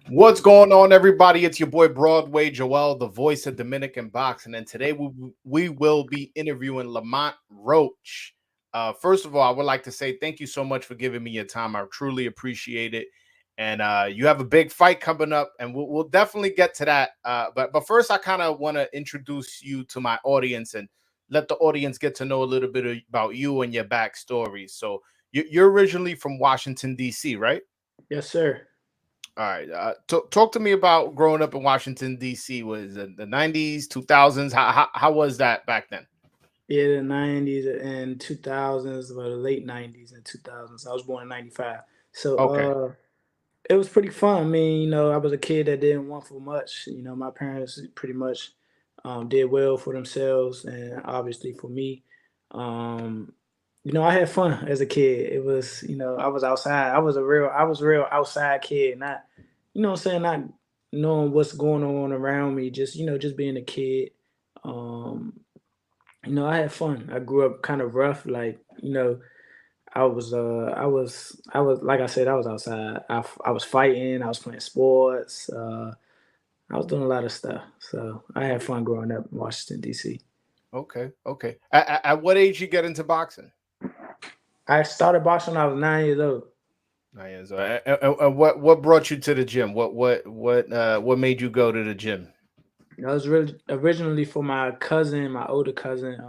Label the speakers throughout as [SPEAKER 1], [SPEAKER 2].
[SPEAKER 1] What's going on, everybody? It's your boy Broadway Joel, the voice of Dominican boxing, and today we will be interviewing Lamont Roach. First of all, I would like to say thank you so much for giving me your time. I truly appreciate it. And you have a big fight coming up, and we'll definitely get to that. But first, I kind of want to introduce you to my audience and let the audience get to know a little bit about you and your backstory. So you're originally from Washington D.C., right?
[SPEAKER 2] Yes, sir.
[SPEAKER 1] All right. Talk to me about growing up in Washington D.C. Was it the '90s, 2000s? How was that back then?
[SPEAKER 2] Yeah, the 90s and 2000s, well, the late 90s and 2000s. I was born in 95. So
[SPEAKER 1] Okay.
[SPEAKER 2] it was pretty fun. I mean, I was a kid that didn't want for much. My parents pretty much did well for themselves and obviously for me. Um, I had fun as a kid. It was, I was outside. I was a real outside kid, not, what I'm saying, not knowing what's going on around me, just being a kid. Um, I had fun. I grew up kind of rough, like, I was like I said, I was outside. I was fighting. I was playing sports. I was doing a lot of stuff. So I had fun growing up in Washington D.C.
[SPEAKER 1] Okay. Okay. At what age you get into boxing?
[SPEAKER 2] I started boxing when I was 9 years old.
[SPEAKER 1] Yeah, so, and what brought you to the gym? What made you go to the gym?
[SPEAKER 2] I was really originally for my cousin, my older cousin.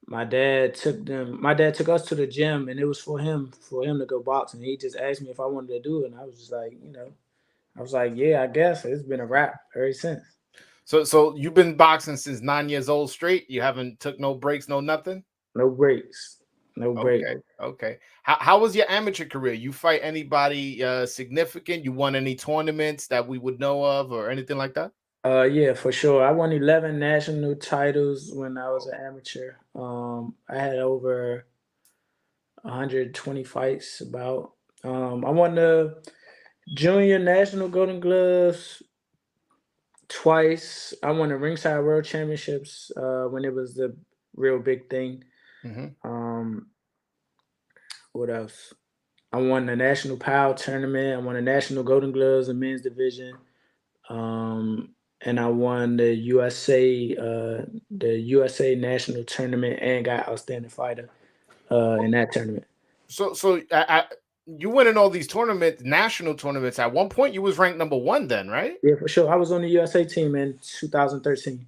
[SPEAKER 2] My dad took us to the gym, and it was for him to go boxing. He just asked me if I wanted to do it, and I was just like, I was like, yeah, I guess it's been a wrap ever since.
[SPEAKER 1] So you've been boxing since 9 years old straight. You haven't took no breaks, no nothing.
[SPEAKER 2] No breaks, no break.
[SPEAKER 1] Okay. Okay. How was your amateur career? You fight anybody significant? You won any tournaments that we would know of or anything like that?
[SPEAKER 2] Yeah, for sure. I won 11 national titles when I was an amateur. I had over 120 fights. I won the junior national Golden Gloves twice. I won the Ringside World Championships when it was the real big thing.
[SPEAKER 1] Hmm.
[SPEAKER 2] Um, what else? I won the National PAL tournament. I won the National Golden Gloves in men's division. Um, and I won the USA national tournament and got outstanding fighter in that tournament.
[SPEAKER 1] So you winning all these tournaments, national tournaments. At one point, you was ranked number one, then, right?
[SPEAKER 2] Yeah, for sure. I was on the USA team in 2013.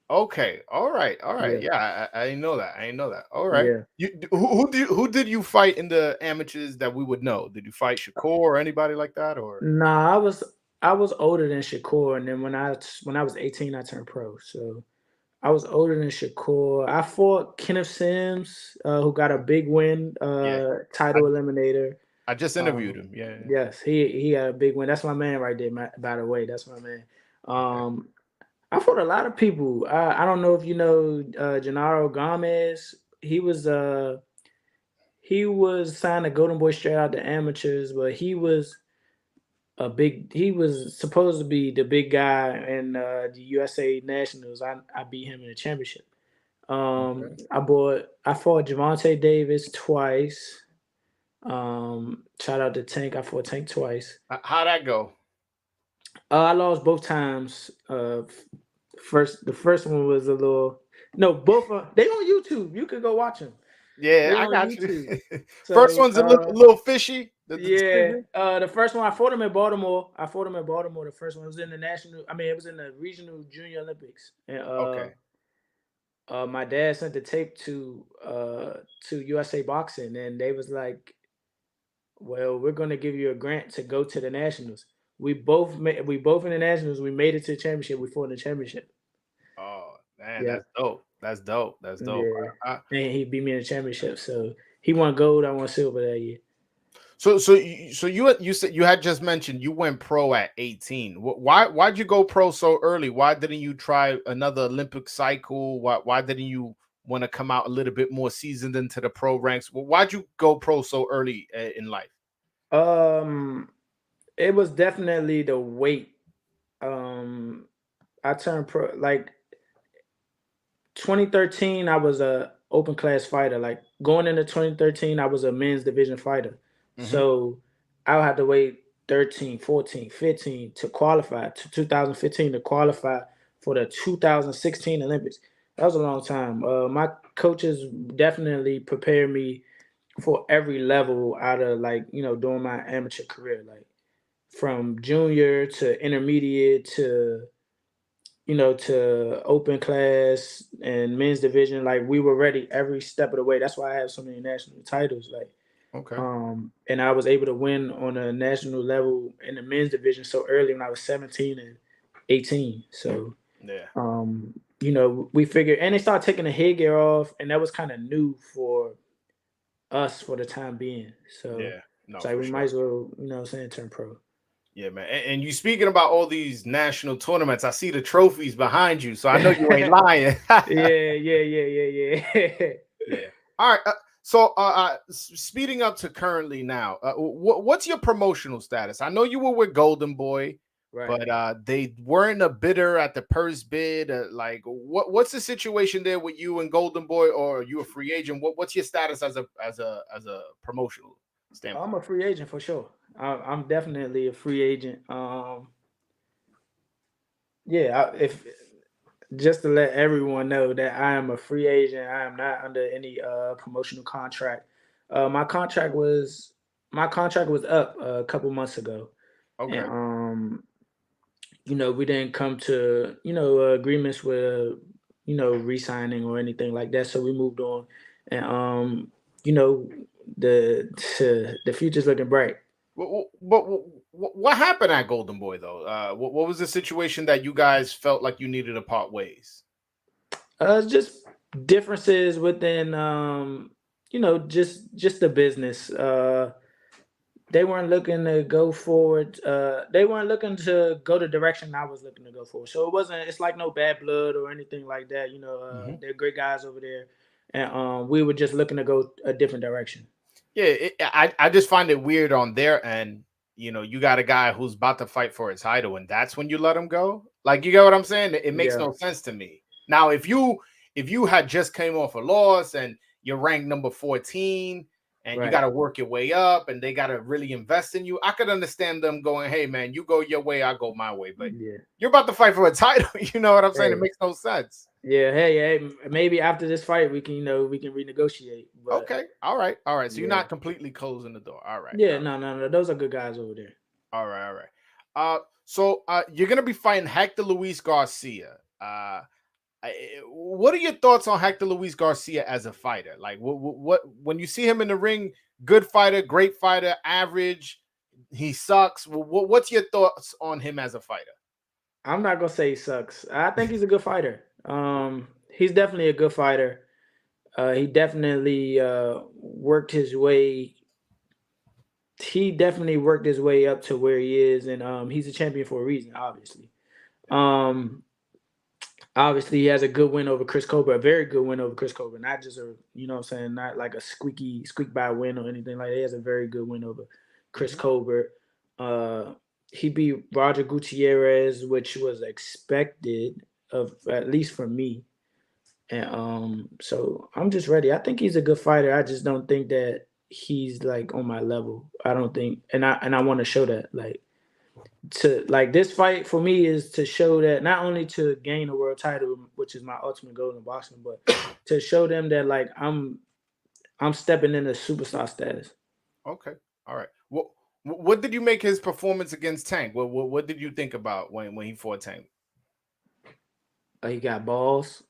[SPEAKER 1] Okay, all right, all right.
[SPEAKER 2] Yeah,
[SPEAKER 1] Yeah, I didn't know that. I didn't know that. All right.
[SPEAKER 2] yeah.
[SPEAKER 1] Who did you fight in the amateurs that we would know? Did you fight Shakur or anybody like that? Or
[SPEAKER 2] Nah, I was older than Shakur, and then when I was 18, I turned pro. So I was older than Shakur. I fought Kenneth Sims, who got a big win,
[SPEAKER 1] yeah, I,
[SPEAKER 2] title eliminator.
[SPEAKER 1] I just interviewed
[SPEAKER 2] Um,
[SPEAKER 1] him. Yeah. Yeah.
[SPEAKER 2] yes, he had a big win. That's my man right there. By the way, that's my man.
[SPEAKER 1] Okay.
[SPEAKER 2] Um, I fought a lot of people. I don't know if you know Gennaro Gomez. He was signed to Golden Boy straight out the amateurs, but he was supposed to be the big guy in the USA Nationals. I beat him in the championship.
[SPEAKER 1] Okay.
[SPEAKER 2] I fought Javante Davis twice. Shout out to Tank. I fought Tank twice.
[SPEAKER 1] How'd that go?
[SPEAKER 2] I lost both times. The first one was a little. No, both they on YouTube. You can go watch them.
[SPEAKER 1] Yeah,
[SPEAKER 2] They
[SPEAKER 1] I
[SPEAKER 2] on
[SPEAKER 1] got you.
[SPEAKER 2] YouTube.
[SPEAKER 1] First
[SPEAKER 2] So
[SPEAKER 1] one's a little fishy. The
[SPEAKER 2] yeah,
[SPEAKER 1] decision.
[SPEAKER 2] the first one I fought him in Baltimore. I fought him in Baltimore. The first one was in the national. I mean, it was in the regional junior Olympics, and
[SPEAKER 1] Okay.
[SPEAKER 2] my dad sent the tape to USA Boxing, and they was like, "Well, we're gonna give you a grant to go to the nationals." We both in the nationals. We made it to the championship. We fought in the championship.
[SPEAKER 1] Oh man,
[SPEAKER 2] Yeah,
[SPEAKER 1] that's dope. That's dope. That's dope.
[SPEAKER 2] yeah, and he beat me in the championship. So he won gold. I won silver that year.
[SPEAKER 1] So you said you had just mentioned you went pro at 18. Why'd you go pro so early? Why didn't you try another Olympic cycle? Why didn't you want to come out a little bit more seasoned into the pro ranks? Why'd you go pro so early in life?
[SPEAKER 2] Um, it was definitely the weight. Um, I turned pro like 2013. I was a open class fighter. Like going into 2013, I was a men's division fighter.
[SPEAKER 1] Hmm.
[SPEAKER 2] So I would have to wait 13, 14, 15 to qualify to 2015 to qualify for the 2016 Olympics. That was a long time. My coaches definitely prepared me for every level out of like during my amateur career, like from junior to intermediate to to open class and men's division. Like we were ready every step of the way. That's why I have so many national titles. Like
[SPEAKER 1] Okay.
[SPEAKER 2] and I was able to win on a national level in the men's division so early when I was 17 and 18. So,
[SPEAKER 1] Yeah.
[SPEAKER 2] we figured, and they started taking the headgear off, and that was kind of new for us for the time being. So,
[SPEAKER 1] Yeah. No,
[SPEAKER 2] it's like
[SPEAKER 1] for
[SPEAKER 2] we might
[SPEAKER 1] sure.
[SPEAKER 2] as well, turn pro.
[SPEAKER 1] Yeah, man. And you speaking about all these national tournaments, I see the trophies behind you, so I know you ain't
[SPEAKER 2] Yeah,
[SPEAKER 1] lying.
[SPEAKER 2] yeah.
[SPEAKER 1] Yeah. All right. Speeding up to currently now, what's your promotional status? I know you were with Golden Boy,
[SPEAKER 2] Right.
[SPEAKER 1] but they weren't a bidder at the purse bid. Like, what's the situation there with you and Golden Boy, or are you a free agent? What's your status as a promotional
[SPEAKER 2] I'm
[SPEAKER 1] standpoint?
[SPEAKER 2] a free agent for sure. I'm definitely a free agent. Yeah, if just to let everyone know that I am a free agent. I am not under any promotional contract. My contract was up a couple months ago, and
[SPEAKER 1] Okay.
[SPEAKER 2] we didn't come to agreements with re-signing or anything like that. So we moved on, and you know the the future's looking bright.
[SPEAKER 1] But what happened at Golden Boy though? What was the situation that you guys felt like you needed to part ways?
[SPEAKER 2] Just differences within just the business. They weren't looking to go forward. They weren't looking to go the direction I was looking to go for. So it wasn't. It's like no bad blood or anything like that.
[SPEAKER 1] Mhm.
[SPEAKER 2] They're great guys over there, and we were just looking to go a different direction.
[SPEAKER 1] Yeah, I just find it weird on their end. You got a guy who's about to fight for his title, and that's when you let him go. Like, you get what I'm saying? It makes
[SPEAKER 2] Yeah.
[SPEAKER 1] no sense to me. Now, if you had just came off a loss and you're ranked number 14, and you got
[SPEAKER 2] Right.
[SPEAKER 1] to work your way up, and they got to really invest in you, I could understand them going, "Hey, man, you go your way, I go my way." But
[SPEAKER 2] Yeah.
[SPEAKER 1] you're about to fight for a title. You know what I'm saying? It
[SPEAKER 2] Hey.
[SPEAKER 1] makes no sense.
[SPEAKER 2] Yeah. Hey. Maybe after this fight, we can we can renegotiate. But
[SPEAKER 1] Okay, all right, all right. So you're
[SPEAKER 2] yeah.
[SPEAKER 1] not completely closing the door. All right,
[SPEAKER 2] Yeah.
[SPEAKER 1] all right.
[SPEAKER 2] No. Those are good guys over there.
[SPEAKER 1] All right, all right. So you're gonna be fighting Hector Luis Garcia. What are your thoughts on Hector Luis Garcia as a fighter? Like, what when you see him in the ring? Good fighter, great fighter, average. He sucks. What's your thoughts on him as a fighter?
[SPEAKER 2] I'm not gonna say he sucks. I think he's a good fighter. He's definitely a good fighter. He definitely worked his way. He definitely worked his way up to where he is, and he's a champion for a reason. Um, obviously, he has a good win over Chris Cobra, a very good win over Chris Cobra. Not just a, what I'm saying, not like a squeak by win or anything like that. He has a very good win over Chris
[SPEAKER 1] Mhm.
[SPEAKER 2] Cobra. Uh, he beat Roger Gutierrez, which was expected of at least for me. And so I'm just ready. I think he's a good fighter. I just don't think that he's like on my level. I don't think, and I want to show that. Like to like this fight for me is to show that not only to gain a world title, which is my ultimate goal in boxing, but to show them that like I'm stepping into superstar status.
[SPEAKER 1] Okay, all right. What did you make his performance against Tank? What did you think about when he fought Tank?
[SPEAKER 2] He got balls,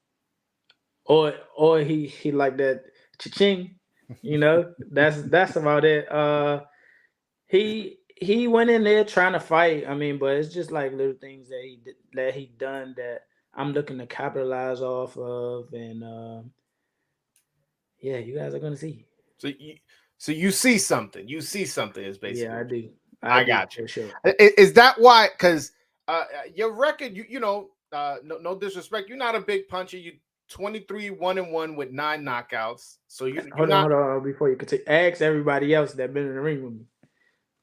[SPEAKER 2] or he like that cha-ching. That's about it. He went in there trying to fight. I mean, but it's just like little things that he done that I'm looking to capitalize off of, and yeah, you guys are gonna see.
[SPEAKER 1] So you see something. You see something is
[SPEAKER 2] Yeah,
[SPEAKER 1] basically
[SPEAKER 2] I
[SPEAKER 1] what
[SPEAKER 2] do. I
[SPEAKER 1] I
[SPEAKER 2] do
[SPEAKER 1] got you.
[SPEAKER 2] for sure.
[SPEAKER 1] Is that why? Because your record, no disrespect, you're not a big puncher. You 23 1-1 with 9 knockouts. So you're not
[SPEAKER 2] Hold on before you continue. Ask everybody else that been in the ring with me.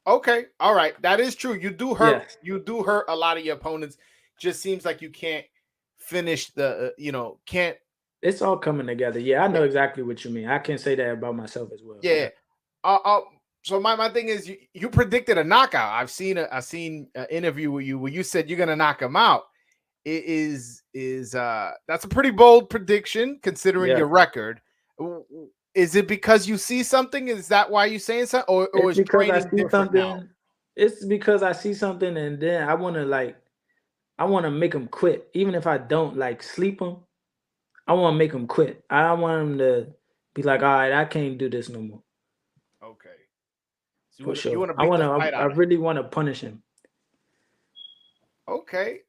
[SPEAKER 1] okay. All right, that is true. You do hurt.
[SPEAKER 2] Yes,
[SPEAKER 1] You do hurt a lot of your opponents. Just seems like you can't finish the. Can't.
[SPEAKER 2] it's all coming together. Yeah, I
[SPEAKER 1] Yeah.
[SPEAKER 2] know exactly what you mean. I can say that about myself as well.
[SPEAKER 1] Yeah.
[SPEAKER 2] Yeah.
[SPEAKER 1] So my thing is, you predicted a knockout. I've seen an interview with you where you said you're gonna knock him out. It is that's a pretty bold prediction considering
[SPEAKER 2] Yeah,
[SPEAKER 1] your record. Is it because you see something? Is that why you saying something, or
[SPEAKER 2] it's
[SPEAKER 1] is
[SPEAKER 2] because I
[SPEAKER 1] training
[SPEAKER 2] see
[SPEAKER 1] different now?
[SPEAKER 2] something. It's because I see something, and then I want to make him quit, even if I don't like sleep him. I want to make him quit. I don't want him to be like, all right, I can't do this no more.
[SPEAKER 1] Okay, so
[SPEAKER 2] For
[SPEAKER 1] you
[SPEAKER 2] sure.
[SPEAKER 1] want to beat the fight
[SPEAKER 2] I
[SPEAKER 1] out of him?
[SPEAKER 2] really want to punish him.
[SPEAKER 1] Okay,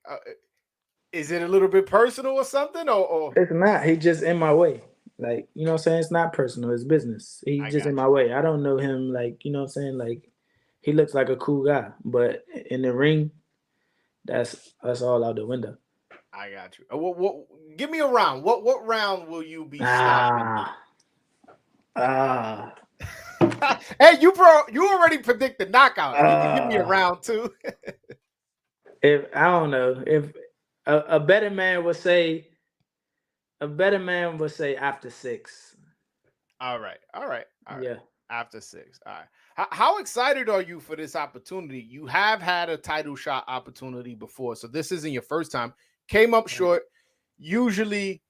[SPEAKER 1] is it a little bit personal or something? Or
[SPEAKER 2] It's not. He just in my way. Like, you know what I'm saying? It's not personal. It's business. He
[SPEAKER 1] I
[SPEAKER 2] just in
[SPEAKER 1] got
[SPEAKER 2] my way. I don't know him like, you know what I'm saying? Like, he looks like a cool guy, but in the ring, that's all out the window.
[SPEAKER 1] I got you. What? Give me a round. What round will you be stopping?
[SPEAKER 2] Ah, ah,
[SPEAKER 1] Hey, you already predicted knockout. You can give me a
[SPEAKER 2] ah.
[SPEAKER 1] round too.
[SPEAKER 2] If I don't know, if a better man would say, a better man would say after six.
[SPEAKER 1] All right, all right, all right.
[SPEAKER 2] Yeah.
[SPEAKER 1] After six, all right. How excited are you for this opportunity? You have had a title shot opportunity before, so this isn't your first time. Came up
[SPEAKER 2] Right.
[SPEAKER 1] short. Usually,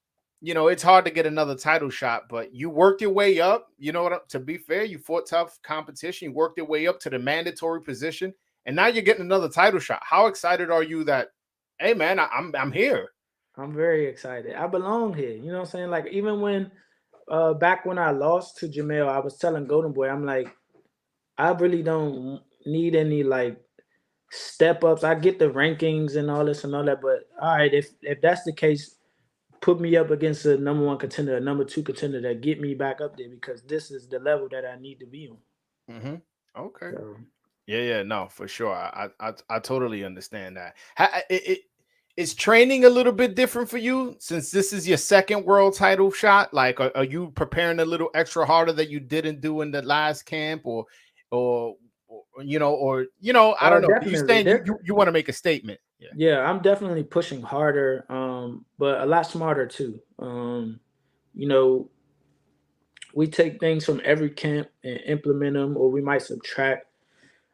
[SPEAKER 1] it's hard to get another title shot, but you worked your way up. You know what? To be fair, you fought tough competition. You worked your way up to the mandatory position, and now you're getting another title shot. How excited are you that? Hey, man, I'm here.
[SPEAKER 2] I'm very excited. I belong here. You know what I'm saying? Like even when back when I lost to Jamel, I was telling Golden Boy, I'm like, I really don't need any like step ups. I get the rankings and all this and all that, but all right, if that's the case, put me up against a number one contender, a number two contender that get me back up there because this is the level that I need to be on.
[SPEAKER 1] Hmm. Okay.
[SPEAKER 2] So
[SPEAKER 1] Yeah, yeah, no, for sure. I totally understand that. Is training a little bit different for you since this is your second world title shot? Like, are you preparing a little extra harder that you didn't do in the last camp, or, I don't know. You
[SPEAKER 2] definitely.
[SPEAKER 1] saying you want to make a statement? Yeah.
[SPEAKER 2] Yeah, I'm definitely pushing harder, but a lot smarter too. You know, we take things from every camp and implement them, or we might subtract.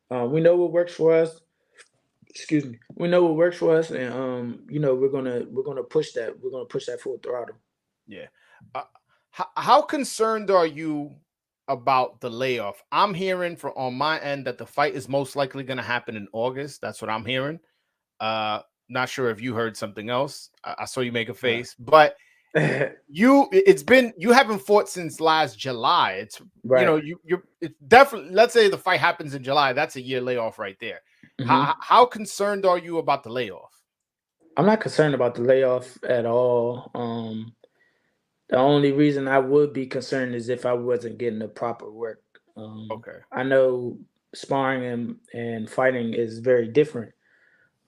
[SPEAKER 2] We know what works for us. Excuse me. We know what works for us, and we're gonna push that. We're gonna push that full throttle.
[SPEAKER 1] Yeah. Uh, how concerned are you about the layoff? I'm hearing from on my end that the fight is most likely going to happen in August. That's what I'm hearing. Uh, Not sure if you heard something else. I saw you make a face, but you haven't fought since last July. It's
[SPEAKER 2] Right.
[SPEAKER 1] you're it's definitely, let's say the fight happens in July. That's a year layoff right there.
[SPEAKER 2] Hmm.
[SPEAKER 1] How concerned are you about the layoff?
[SPEAKER 2] I'm not concerned about the layoff at all. The only reason I would be concerned is if I wasn't getting the proper work.
[SPEAKER 1] Okay.
[SPEAKER 2] I know sparring and fighting is very different,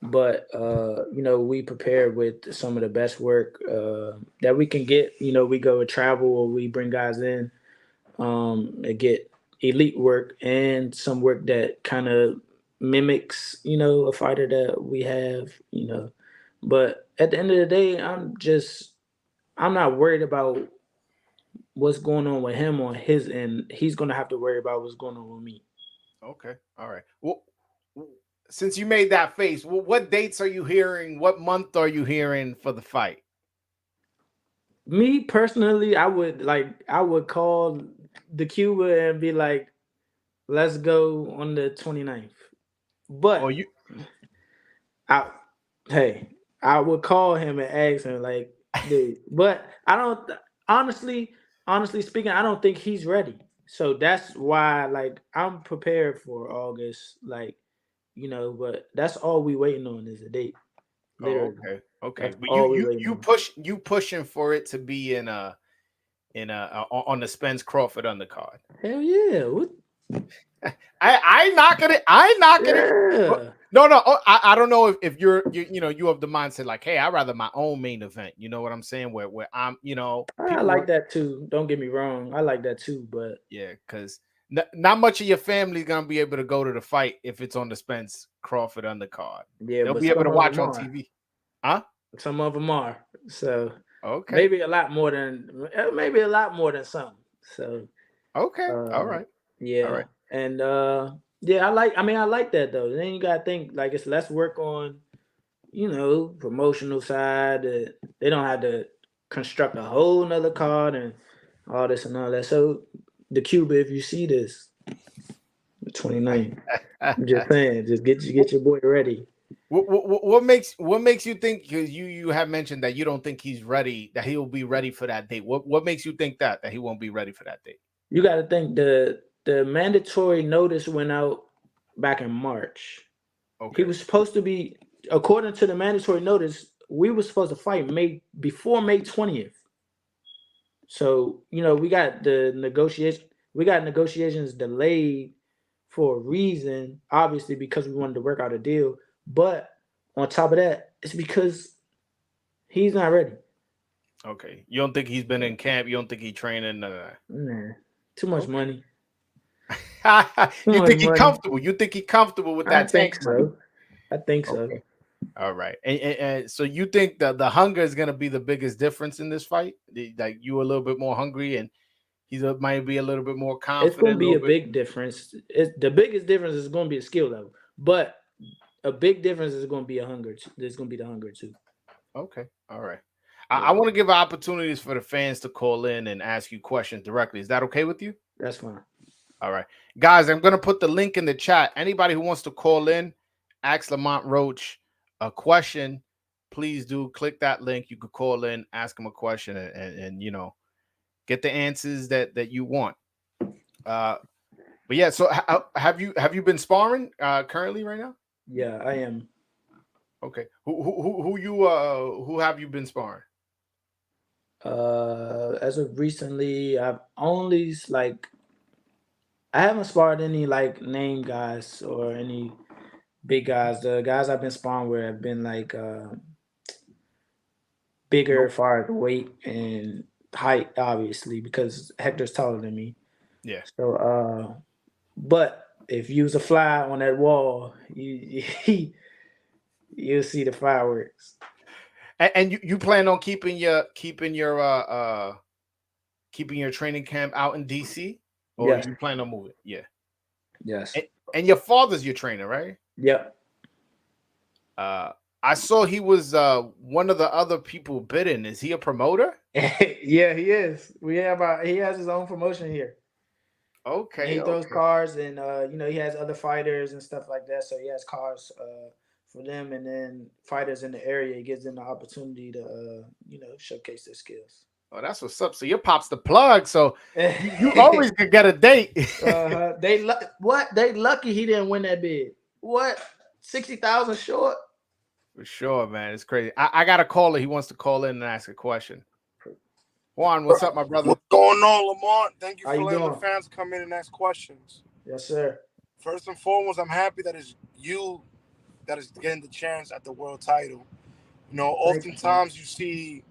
[SPEAKER 2] but we prepare with some of the best work that we can get. We go travel or we bring guys in and get elite work and some work that kind of mimics a fighter that we have. But at the end of the day, I'm not worried about what's going on with him on his end. He's gonna have to worry about what's going on with me.
[SPEAKER 1] Okay. All right. Well, since you made that face, what dates are you hearing? What month are you hearing for the fight?
[SPEAKER 2] Me personally, I would call the Cuba and be like, let's go on the 29th.
[SPEAKER 1] Or
[SPEAKER 2] But
[SPEAKER 1] you?
[SPEAKER 2] I hey, I would call him and ask him like, dude. But I don't honestly speaking, I don't think he's ready. So that's why like I'm prepared for August, but that's all we waiting on is a date.
[SPEAKER 1] Oh,
[SPEAKER 2] Literally.
[SPEAKER 1] okay. Okay.
[SPEAKER 2] That's
[SPEAKER 1] But
[SPEAKER 2] all we waiting on.
[SPEAKER 1] you pushing for it to be on the Spence Crawford undercard.
[SPEAKER 2] Hell yeah. What?
[SPEAKER 1] I ain't knocking it. I ain't knocking it. But
[SPEAKER 2] Yeah.
[SPEAKER 1] no, no. I don't know if you have the mindset like, hey, I'd rather my own main event. You know what I'm saying? Where I'm,
[SPEAKER 2] I
[SPEAKER 1] people
[SPEAKER 2] like
[SPEAKER 1] would,
[SPEAKER 2] that too. Don't get me wrong. I like that too, but
[SPEAKER 1] yeah, because not much of your family's gonna be able to go to the fight if it's on the Spence Crawford undercard.
[SPEAKER 2] yeah,
[SPEAKER 1] They'll
[SPEAKER 2] but
[SPEAKER 1] be able to
[SPEAKER 2] some of
[SPEAKER 1] watch
[SPEAKER 2] them
[SPEAKER 1] on
[SPEAKER 2] are.
[SPEAKER 1] TV. Huh?
[SPEAKER 2] Some of them are. So
[SPEAKER 1] Okay.
[SPEAKER 2] maybe a lot more than some. So
[SPEAKER 1] Okay. All
[SPEAKER 2] uh
[SPEAKER 1] right. All
[SPEAKER 2] yeah.
[SPEAKER 1] right.
[SPEAKER 2] And yeah, I like that though. Then you gotta think like it's less work on, promotional side. They don't have to construct a whole nother card and all this and all that. So the Cuba, if you see this, the 29th, I'm just saying, just get your boy ready.
[SPEAKER 1] What makes you think? Because you have mentioned that you don't think he's ready, that he will be ready for that date. What makes you think that he won't be ready for that date?
[SPEAKER 2] You got to think the mandatory notice went out back in March. He
[SPEAKER 1] Okay.
[SPEAKER 2] was supposed to be, according to the mandatory notice, we were supposed to fight May 20th. So we got negotiations delayed for a reason, obviously because we wanted to work out a deal. But on top of that, it's because he's not ready.
[SPEAKER 1] Okay. You don't think he's been in camp? You don't think he training? None of
[SPEAKER 2] Nah, too much
[SPEAKER 1] Okay.
[SPEAKER 2] money. Too
[SPEAKER 1] You
[SPEAKER 2] much
[SPEAKER 1] think he
[SPEAKER 2] money.
[SPEAKER 1] comfortable? You think he comfortable with
[SPEAKER 2] I
[SPEAKER 1] that tank
[SPEAKER 2] think
[SPEAKER 1] money?
[SPEAKER 2] so. I think so.
[SPEAKER 1] Okay. All right. And so you think that the hunger is gonna be the biggest difference in this fight? Like you a little bit more hungry, and might be a little bit more
[SPEAKER 2] It's going
[SPEAKER 1] confident,
[SPEAKER 2] to
[SPEAKER 1] a
[SPEAKER 2] be
[SPEAKER 1] little
[SPEAKER 2] a
[SPEAKER 1] bit.
[SPEAKER 2] big difference. The biggest difference is going to be a skill level, but a big difference is going to be a hunger. There's going to be the hunger too.
[SPEAKER 1] Okay. All right. I
[SPEAKER 2] Yeah,
[SPEAKER 1] want to give opportunities for the fans to call in and ask you questions directly. Is that okay with you?
[SPEAKER 2] that's fine.
[SPEAKER 1] All right. Guys, I'm going to put the link in the chat. Anybody who wants to call in, ask Lamont Roach a question, please do click that link. You could call in, ask him a question, and get the answers that you want. Uh, but yeah, so have you been sparring currently right now?
[SPEAKER 2] Yeah, I am.
[SPEAKER 1] Okay. Who have you been sparring?
[SPEAKER 2] As of recently, I haven't sparred any like name guys or any big guys. The guys I've been sparring with have been like bigger,
[SPEAKER 1] Nope.
[SPEAKER 2] far as weight and height, obviously, because Hector's taller than me.
[SPEAKER 1] Yeah.
[SPEAKER 2] So, but if you was a fly on that wall, you'll see the fireworks.
[SPEAKER 1] And you plan on keeping your training camp out in DC, or
[SPEAKER 2] Yes,
[SPEAKER 1] you plan on moving? Yeah.
[SPEAKER 2] yes,
[SPEAKER 1] And your father's your trainer, right?
[SPEAKER 2] yep.
[SPEAKER 1] Uh, I saw he was one of the other people bidding. Is he a promoter?
[SPEAKER 2] Yeah, he is. He has his own promotion here. And
[SPEAKER 1] Okay,
[SPEAKER 2] he throws
[SPEAKER 1] okay.
[SPEAKER 2] cars, and he has other fighters and stuff like that. So he has cars for them, and then fighters in the area. He gives them the opportunity to showcase their skills.
[SPEAKER 1] Oh, that's what's up. So your pop's the plug. So you always could get a date.
[SPEAKER 2] They lucky he didn't win that bid. What 60,000 short?
[SPEAKER 1] For sure, man. It's crazy. I got a caller. He wants to call in and ask a question. Juan, what's up, my brother?
[SPEAKER 3] What's going on, Lamont? Thank you
[SPEAKER 2] How
[SPEAKER 3] for
[SPEAKER 2] you
[SPEAKER 3] letting the
[SPEAKER 2] doing?
[SPEAKER 3] fans come in and ask questions.
[SPEAKER 2] Yes, sir.
[SPEAKER 3] First and foremost, I'm happy that it's you that is getting the chance at the world title.
[SPEAKER 2] Thank you, man.
[SPEAKER 3] Oftentimes you see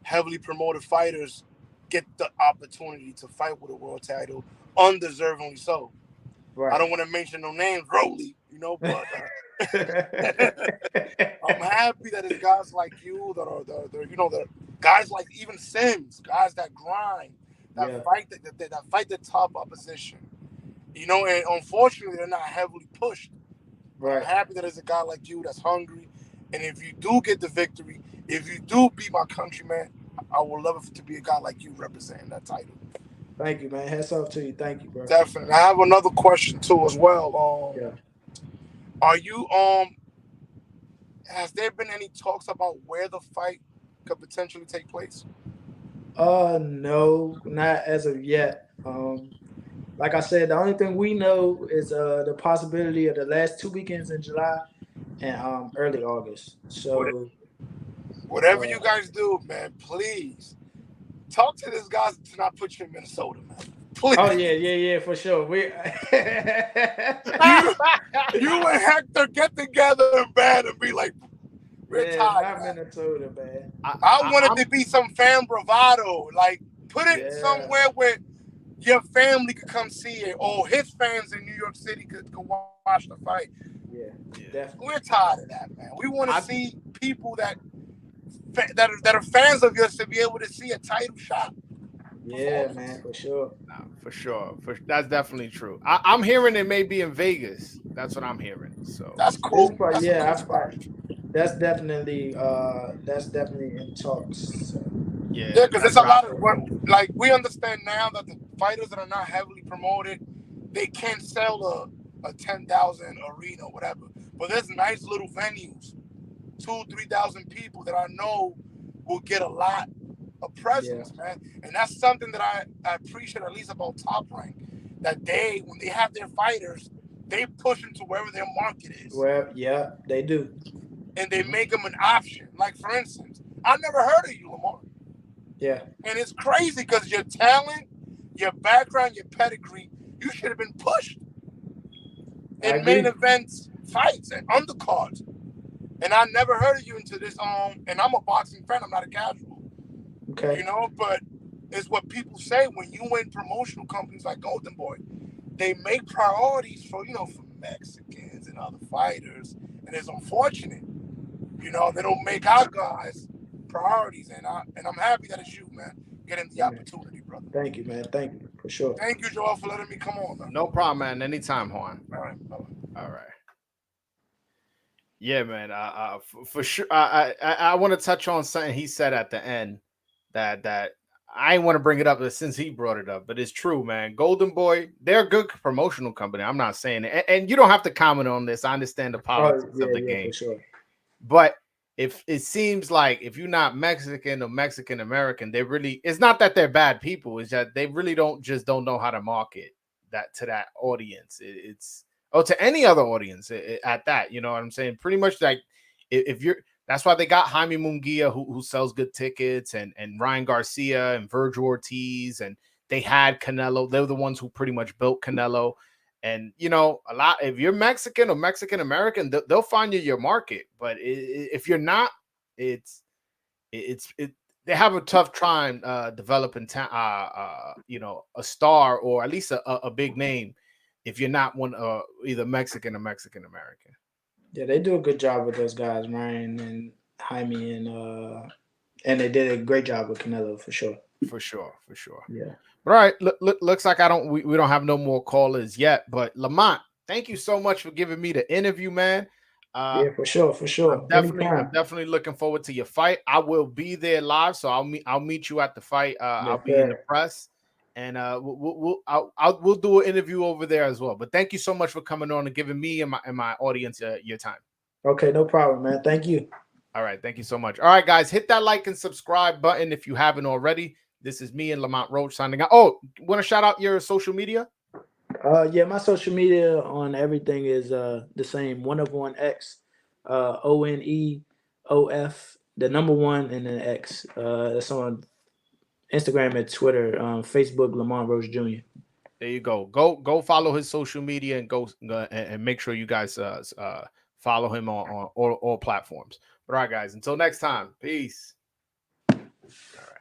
[SPEAKER 3] heavily promoted fighters get the opportunity to fight with a world title, undeservingly so. I
[SPEAKER 2] Right.
[SPEAKER 3] don't want to mention no names, Rolly, but I'm happy that it's guys like you that are the guys like even Sims, guys that grind, that
[SPEAKER 2] Yeah.
[SPEAKER 3] fight that fight the top opposition. And unfortunately they're not heavily pushed. But I'm
[SPEAKER 2] Right.
[SPEAKER 3] happy that there's a guy like you that's hungry. And if you do get the victory, if you do beat my countryman, I would love it to be a guy like you representing that title.
[SPEAKER 2] Thank you, man. Hats off to you. Thank you, bro.
[SPEAKER 3] Definitely. I have another question too as well.
[SPEAKER 2] Yeah.
[SPEAKER 3] Are you has there been any talks about where the fight could potentially take place?
[SPEAKER 2] No, not as of yet. Like I said, the only thing we know is the possibility of the last 2 weekends in July and early August. So
[SPEAKER 3] Whatever
[SPEAKER 2] uh
[SPEAKER 3] you guys do, man, please talk to this guy to not put you in Minnesota, man.
[SPEAKER 2] oh
[SPEAKER 3] Please.
[SPEAKER 2] yeah, yeah, yeah, for sure. We
[SPEAKER 3] You you and Hector get together and bad and be like, we're
[SPEAKER 2] yeah,
[SPEAKER 3] tired,
[SPEAKER 2] not
[SPEAKER 3] man.
[SPEAKER 2] Minnesota, man.
[SPEAKER 3] I want it to be some fan bravado. Like, put it
[SPEAKER 2] Yeah,
[SPEAKER 3] somewhere where your family could come see it, or his fans in New York City could watch the fight.
[SPEAKER 2] yeah,
[SPEAKER 3] We're
[SPEAKER 2] definitely.
[SPEAKER 3] tired of that, man. We want to
[SPEAKER 1] I
[SPEAKER 3] see people that are fans of yours to be able to see a title shot.
[SPEAKER 2] Yeah, man, for sure.
[SPEAKER 1] For sure. That's definitely true. I'm hearing it may be in Vegas. That's what I'm hearing. So
[SPEAKER 3] That's
[SPEAKER 2] This
[SPEAKER 3] cool.
[SPEAKER 2] part,
[SPEAKER 3] That's a
[SPEAKER 2] yeah,
[SPEAKER 3] cool spot.
[SPEAKER 2] that's definitely in talks. So,
[SPEAKER 1] yeah,
[SPEAKER 3] Yeah, because
[SPEAKER 1] that's
[SPEAKER 3] there's a
[SPEAKER 1] what I've
[SPEAKER 3] lot of
[SPEAKER 1] heard.
[SPEAKER 3] what, like we understand now that the fighters that are not heavily promoted, they can't sell a 10,000 arena or whatever. But there's nice little venues, 2,000-3,000 people that I know will get a lot of
[SPEAKER 2] yeah,
[SPEAKER 3] presence, man. And that's something that I appreciate at least about Top Rank. That they, when they have their fighters, they push them to wherever their market is.
[SPEAKER 2] well, yeah, they do.
[SPEAKER 3] And they make them an option. Like for instance, I never heard of you, Lamar.
[SPEAKER 2] Yeah,
[SPEAKER 3] And it's crazy because your talent, your background, your pedigree, you should have been pushed
[SPEAKER 2] I
[SPEAKER 3] in main
[SPEAKER 2] agree.
[SPEAKER 3] events, fights, and undercards. And I never heard of you until this. And I'm a boxing fan. I'm not a casual,
[SPEAKER 2] Okay.
[SPEAKER 3] But it's what people say when you win promotional companies like Golden Boy. They make priorities for Mexicans and other fighters, and it's unfortunate. They don't make our guys priorities, and I'm happy that it's you, man, getting the
[SPEAKER 2] Man.
[SPEAKER 3] opportunity, brother.
[SPEAKER 2] Thank you, man. Thank you for sure.
[SPEAKER 3] Thank you, Joel, for letting me come on, man.
[SPEAKER 1] No problem, man. Anytime, Juan.
[SPEAKER 3] All right, bye-bye.
[SPEAKER 1] All right. Yeah, man. For sure. I want to touch on something he said at the end that I want to bring it up since he brought it up, but it's true, man. Golden Boy, they're a good promotional company. I'm not saying it, and you don't have to comment on this. I understand the
[SPEAKER 2] Oh,
[SPEAKER 1] politics of
[SPEAKER 2] yeah,
[SPEAKER 1] the
[SPEAKER 2] yeah, for
[SPEAKER 1] game,
[SPEAKER 2] sure.
[SPEAKER 1] but if it seems like if you're not Mexican or Mexican American, they really it's not that they're bad people, it's that they really don't know how to market that to that audience. It's or to any other audience at that, you know what I'm saying? Pretty much like if you're that's why they got Jaime Munguia who sells good tickets and Ryan Garcia and Virgil Ortiz and they had Canelo. They were the ones who pretty much built Canelo. And a lot if you're Mexican or Mexican American, they'll find you your market. But if you're not, it's it they have a tough time developing a star or at least a big name if you're not one either Mexican or Mexican American.
[SPEAKER 2] Yeah, they do a good job with those guys, Ryan and Jaime, and they did a great job with Canelo for sure.
[SPEAKER 1] For sure, for sure.
[SPEAKER 2] Yeah.
[SPEAKER 1] All right, looks like we don't have no more callers yet. But Lamont, thank you so much for giving me the interview, man.
[SPEAKER 2] Yeah, for sure, for sure.
[SPEAKER 1] I'm
[SPEAKER 2] Anytime.
[SPEAKER 1] definitely looking forward to your fight. I will be there live, so I'll meet you at the fight.
[SPEAKER 2] Yes,
[SPEAKER 1] I'll be in the
[SPEAKER 2] sir.
[SPEAKER 1] press, and we'll do an interview over there as well. But thank you so much for coming on and giving me and my audience your time.
[SPEAKER 2] Okay, no problem, man. Thank you.
[SPEAKER 1] All right, thank you so much. All right, guys, hit that like and subscribe button if you haven't already. This is me and Lamont Roach signing out. Oh, want to shout out your social media?
[SPEAKER 2] Yeah, my social media on everything is the same. One of one X, ONEOF, the number one and then X. That's on Instagram and Twitter, Facebook, Lamont Roach Jr.
[SPEAKER 1] There you go. Go follow his social media and go and make sure you guys follow him on all platforms. But all right, guys, until next time, peace. All right.